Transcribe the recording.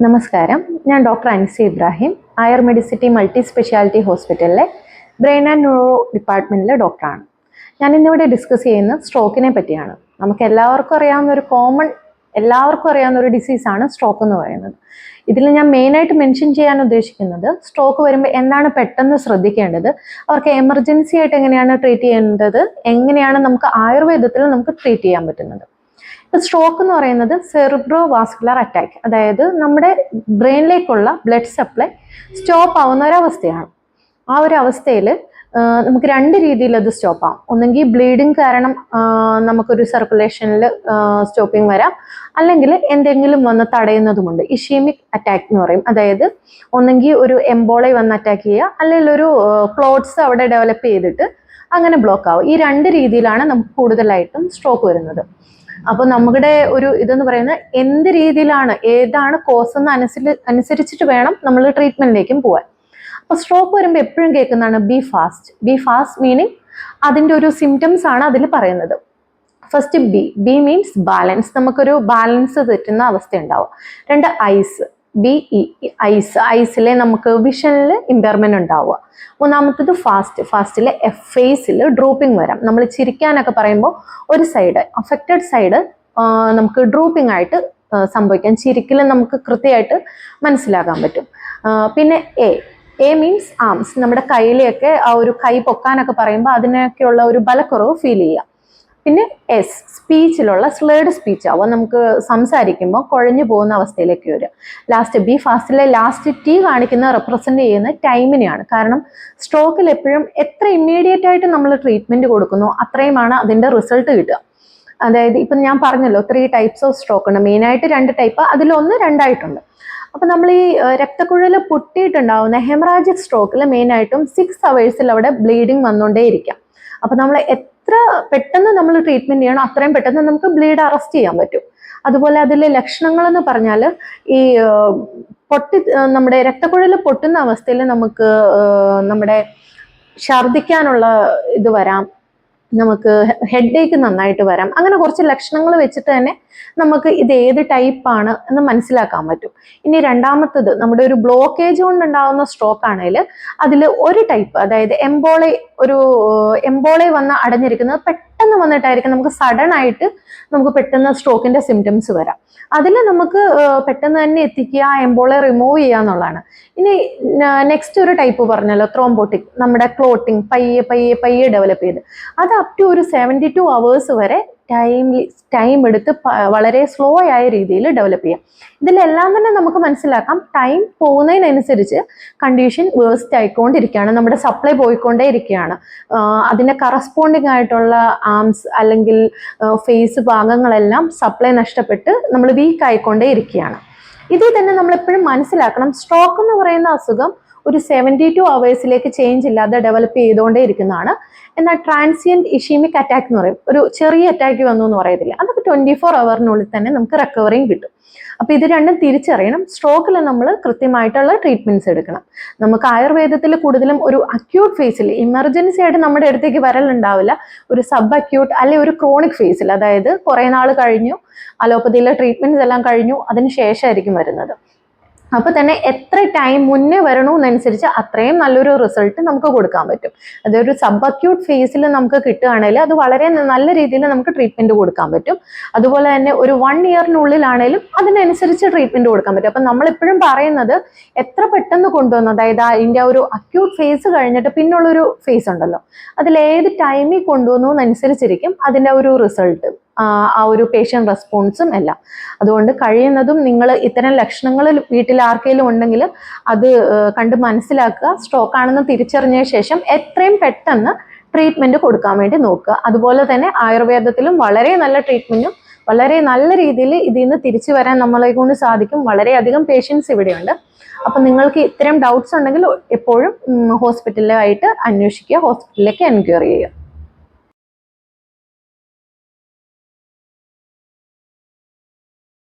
നമസ്കാരം, ഞാൻ ഡോക്ടർ അൻസി ഇബ്രാഹിം, ആയർ മെഡിസിറ്റി മൾട്ടി സ്പെഷ്യാലിറ്റി ഹോസ്പിറ്റലിലെ ബ്രെയിൻ ആൻഡ് ന്യൂറോ ഡിപ്പാർട്ട്മെൻറ്റിലെ ഡോക്ടറാണ്. ഞാൻ ഇന്നിവിടെ ഡിസ്കസ് ചെയ്യുന്നത് സ്ട്രോക്കിനെ പറ്റിയാണ്. നമുക്ക് എല്ലാവർക്കും അറിയാവുന്ന ഒരു ഡിസീസാണ് സ്ട്രോക്ക് എന്ന് പറയുന്നത്. ഇതിൽ ഞാൻ മെയിനായിട്ട് മെൻഷൻ ചെയ്യാൻ ഉദ്ദേശിക്കുന്നത് സ്ട്രോക്ക് വരുമ്പോൾ എന്താണ് പെട്ടെന്ന് ശ്രദ്ധിക്കേണ്ടത്, അവർക്ക് എമർജൻസി ആയിട്ട് എങ്ങനെയാണ് ട്രീറ്റ് ചെയ്യേണ്ടത്, എങ്ങനെയാണ് നമുക്ക് ആയുർവേദത്തിൽ നമുക്ക് ട്രീറ്റ് ചെയ്യാൻ പറ്റുന്നത്. സ്ട്രോക്ക് എന്ന് പറയുന്നത് സെറിബ്രോ വാസ്കുലർ അറ്റാക്ക്, അതായത് നമ്മുടെ ബ്രെയിനിലേക്കുള്ള ബ്ലഡ് സപ്ലൈ സ്റ്റോപ്പ് ആവുന്ന ഒരവസ്ഥയാണ്. ആ ഒരു അവസ്ഥയിൽ നമുക്ക് രണ്ട് രീതിയിൽ അത് സ്റ്റോപ്പ് ആവും. ഒന്നെങ്കിൽ ബ്ലീഡിങ് കാരണം നമുക്കൊരു സർക്കുലേഷനിൽ സ്റ്റോപ്പിംഗ് വരാം, അല്ലെങ്കിൽ എന്തെങ്കിലും വന്ന് തടയുന്നതുമുണ്ട്. ഇഷീമിക് അറ്റാക്ക് എന്ന് പറയും, അതായത് ഒന്നെങ്കിൽ ഒരു എംബോളി വന്ന് അറ്റാക്ക് ചെയ്യുക, അല്ലെങ്കിൽ ഒരു ക്ലോട്ട്സ് അവിടെ ഡെവലപ്പ് ചെയ്തിട്ട് അങ്ങനെ ബ്ലോക്ക് ആവും. ഈ രണ്ട് രീതിയിലാണ് നമുക്ക് കൂടുതലായിട്ടും സ്ട്രോക്ക് വരുന്നത്. അപ്പോൾ നമ്മുടെ ഒരു ഇതെന്ന് പറയുന്നത് എന്ത് രീതിയിലാണ്, ഏതാണ് കോസ് എന്ന് അനുസരിച്ചിട്ട് വേണം നമ്മൾ ട്രീറ്റ്മെന്റിലേക്കും പോകാൻ. അപ്പോൾ സ്ട്രോക്ക് വരുമ്പോൾ എപ്പോഴും കേൾക്കുന്നതാണ് ബി ഫാസ്റ്റ് മീനിങ് അതിൻ്റെ ഒരു സിംറ്റംസ് ആണ് അതിൽ പറയുന്നത്. ഫസ്റ്റ് ബി മീൻസ് ബാലൻസ്, നമുക്കൊരു ബാലൻസ് തെറ്റുന്ന അവസ്ഥ ഉണ്ടാവും. രണ്ട് ഐസിലെ നമുക്ക് വിഷനിൽ ഇമ്പയർമെന്റ് ഉണ്ടാവുക. മൂന്നാമത്തത് ഫാസ്റ്റിലെ ഫേസിൽ ഡ്രൂപ്പിംഗ് വരാം. നമ്മൾ ചിരിക്കാനൊക്കെ പറയുമ്പോൾ ഒരു സൈഡ് അഫക്റ്റഡ് സൈഡ് നമുക്ക് ഡ്രൂപ്പിംഗ് ആയിട്ട് സംഭവിക്കാം. ചിരിക്കൽ നമുക്ക് കൃത്യമായിട്ട് മനസ്സിലാക്കാൻ പറ്റും. പിന്നെ എ മീൻസ് ആംസ്, നമ്മുടെ കയ്യിലെയൊക്കെ ആ ഒരു കൈ പൊക്കാനൊക്കെ പറയുമ്പോൾ അതിനൊക്കെയുള്ള ഒരു ബലക്കുറവ് ഫീൽ ചെയ്യുക. പിന്നെ സ്പീച്ചിലുള്ള സ്ലേഡ് സ്പീച്ച് ആവുക, നമുക്ക് സംസാരിക്കുമ്പോൾ കുഴഞ്ഞു പോകുന്ന അവസ്ഥയിലേക്ക് വരിക. ഫാസ്റ്റിലെ ലാസ്റ്റ് ടി കാണിക്കുന്ന റെപ്രസെന്റ് ചെയ്യുന്ന ടൈമിനെയാണ്. കാരണം സ്ട്രോക്കിൽ എപ്പോഴും എത്ര ഇമ്മീഡിയറ്റ് ആയിട്ട് നമ്മൾ ട്രീറ്റ്മെന്റ് കൊടുക്കുന്നു അത്രയുമാണ് അതിന്റെ റിസൾട്ട് കിട്ടുക. അതായത് ഇപ്പം ഞാൻ പറഞ്ഞല്ലോ 3 ടൈപ്സ് ഓഫ് സ്ട്രോക്ക് ഉണ്ട്, മെയിനായിട്ട് 2 ടൈപ്പ്, അതിലൊന്ന് 2 അപ്പൊ നമ്മൾ ഈ രക്തക്കുഴൽ പൊട്ടിയിട്ടുണ്ടാവുന്ന ഹെമറാജിക് സ്ട്രോക്കിൽ മെയിനായിട്ടും 6 hours അവിടെ ബ്ലീഡിങ് വന്നുകൊണ്ടേയിരിക്കാം. അപ്പൊ നമ്മൾ എത്ര പെട്ടെന്ന് നമ്മൾ ട്രീറ്റ്മെന്റ് ചെയ്യണം അത്രയും പെട്ടെന്ന് നമുക്ക് ബ്ലീഡ് അറസ്റ്റ് ചെയ്യാൻ പറ്റും. അതുപോലെ അതിലെ ലക്ഷണങ്ങൾ എന്ന് പറഞ്ഞാൽ ഈ നമ്മുടെ രക്തക്കുഴൽ പൊട്ടുന്ന അവസ്ഥയിൽ നമുക്ക് നമ്മുടെ ഛർദിക്കാനുള്ള ഇത് വരാം, നമുക്ക് ഹെഡ് ഏക്ക് നന്നായിട്ട് വരാം. അങ്ങനെ കുറച്ച് ലക്ഷണങ്ങൾ വെച്ചിട്ട് തന്നെ നമുക്ക് ഇത് ഏത് ടൈപ്പാണ് എന്ന് മനസ്സിലാക്കാൻ പറ്റും. ഇനി രണ്ടാമത്തത് നമ്മുടെ ഒരു ബ്ലോക്കേജ് കൊണ്ടുണ്ടാവുന്ന സ്ട്രോക്ക് ആണെങ്കിൽ അതിൽ ഒരു ടൈപ്പ്, അതായത് എംബോളെ വന്ന് അടഞ്ഞിരിക്കുന്നത് പെട്ടെന്ന് വന്നിട്ടായിരിക്കും നമുക്ക് സഡൻ ആയിട്ട് നമുക്ക് പെട്ടെന്ന് സ്ട്രോക്കിന്റെ സിംറ്റംസ് വരാം. അതിൽ നമുക്ക് പെട്ടെന്ന് തന്നെ എത്തിക്കുക, എംബോളെ റിമൂവ് ചെയ്യുക എന്നുള്ളതാണ്. ഇനി നെക്സ്റ്റ് ഒരു ടൈപ്പ് പറഞ്ഞല്ലോ ത്രോംബോട്ടിക്, നമ്മുടെ ക്ലോട്ടിങ് പയ്യെ ഡെവലപ്പ് ചെയ്ത് അത് അപ് ടു ഒരു 72 hours വരെ ടൈം എടുത്ത് വളരെ സ്ലോ ആയ രീതിയിൽ ഡെവലപ്പ് ചെയ്യാം. ഇതിലെല്ലാം തന്നെ നമുക്ക് മനസ്സിലാക്കാം ടൈം പോകുന്നതിനനുസരിച്ച് കണ്ടീഷൻ വേഴ്സ്റ്റ് ആയിക്കൊണ്ടിരിക്കുകയാണ്, നമ്മുടെ സപ്ലൈ പോയിക്കൊണ്ടേ ഇരിക്കുകയാണ്. അതിന്റെ കറസ്പോണ്ടിങ് ആയിട്ടുള്ള ആംസ് അല്ലെങ്കിൽ ഫേസ് ഭാഗങ്ങളെല്ലാം സപ്ലൈ നഷ്ടപ്പെട്ട് നമ്മൾ വീക്ക് ആയിക്കൊണ്ടേ ഇരിക്കുകയാണ്. ഇതിൽ തന്നെ നമ്മൾ എപ്പോഴും മനസ്സിലാക്കണം, സ്ട്രോക്ക് എന്ന് പറയുന്ന അസുഖം ഒരു 72 hours ചേഞ്ച് ഇല്ലാതെ ഡെവലപ്പ് ചെയ്തുകൊണ്ടേ ഇരിക്കുന്നതാണ്. എന്നാൽ ട്രാൻസിയന്റ് ഇഷീമിക് അറ്റാക്ക് എന്ന് പറയും, ഒരു ചെറിയ അറ്റാക്ക് വന്നു എന്ന് പറയത്തില്ല, അതൊക്കെ 24 hours തന്നെ നമുക്ക് റിക്കവറിങ് കിട്ടും. അപ്പൊ ഇത് രണ്ടും തിരിച്ചറിയണം. സ്ട്രോക്കിൽ നമ്മൾ കൃത്യമായിട്ടുള്ള ട്രീറ്റ്മെന്റ്സ് എടുക്കണം. നമുക്ക് ആയുർവേദത്തിൽ കൂടുതലും ഒരു അക്യൂട്ട് ഫേസിൽ ഇമർജൻസി ആയിട്ട് നമ്മുടെ അടുത്തേക്ക് വരലുണ്ടാവില്ല, ഒരു സബ് അക്യൂട്ട് അല്ലെങ്കിൽ ഒരു ക്രോണിക് ഫേസിൽ, അതായത് കുറെ നാൾ കഴിഞ്ഞു അലോപ്പതിയിലെ ട്രീറ്റ്മെന്റ്സ് എല്ലാം കഴിഞ്ഞു അതിന് ശേഷമായിരിക്കും വരുന്നത്. അപ്പൊ തന്നെ എത്ര ടൈം മുന്നേ വരണമെന്നനുസരിച്ച് അത്രയും നല്ലൊരു റിസൾട്ട് നമുക്ക് കൊടുക്കാൻ പറ്റും. അതൊരു സബ് അക്യൂട്ട് ഫേസിൽ നമുക്ക് കിട്ടുകയാണെങ്കിൽ അത് വളരെ നല്ല രീതിയിൽ നമുക്ക് ട്രീറ്റ്മെന്റ് കൊടുക്കാൻ പറ്റും. അതുപോലെ തന്നെ ഒരു 1 year അതിനനുസരിച്ച് ട്രീറ്റ്മെന്റ് കൊടുക്കാൻ പറ്റും. അപ്പൊ നമ്മളെപ്പോഴും പറയുന്നത് എത്ര പെട്ടെന്ന് കൊണ്ടുവന്നു, അതായത് അതിന്റെ ഒരു അക്യൂട്ട് ഫേസ് കഴിഞ്ഞിട്ട് പിന്നുള്ളൊരു ഫേസ് ഉണ്ടല്ലോ, അതിൽ ഏത് ടൈമിൽ കൊണ്ടുവന്നു എന്നനുസരിച്ചിരിക്കും അതിന്റെ ഒരു റിസൾട്ട്, ആ ഒരു പേഷ്യൻ്റ് റെസ്പോൺസും എല്ലാം. അതുകൊണ്ട് കഴിയുന്നതും നിങ്ങൾ ഇത്തരം ലക്ഷണങ്ങൾ വീട്ടിൽ ആർക്കെങ്കിലും ഉണ്ടെങ്കിൽ അത് കണ്ട് മനസ്സിലാക്കുക. സ്ട്രോക്ക് ആണെന്ന് തിരിച്ചറിഞ്ഞ ശേഷം എത്രയും പെട്ടെന്ന് ട്രീറ്റ്മെന്റ് കൊടുക്കാൻ വേണ്ടി നോക്കുക. അതുപോലെ തന്നെ ആയുർവേദത്തിലും വളരെ നല്ല ട്രീറ്റ്മെന്റും വളരെ നല്ല രീതിയിൽ ഇതിൽ നിന്ന് തിരിച്ചു വരാൻ നമ്മളെ കൊണ്ട് സാധിക്കും. വളരെയധികം പേഷ്യൻസ് ഇവിടെയുണ്ട്. അപ്പം നിങ്ങൾക്ക് ഇത്തരം ഡൗട്ട്സ് ഉണ്ടെങ്കിൽ എപ്പോഴും ഹോസ്പിറ്റലിലായിട്ട് അന്വേഷിക്കുക, ഹോസ്പിറ്റലിലേക്ക് എൻക്വയറി ചെയ്യുക.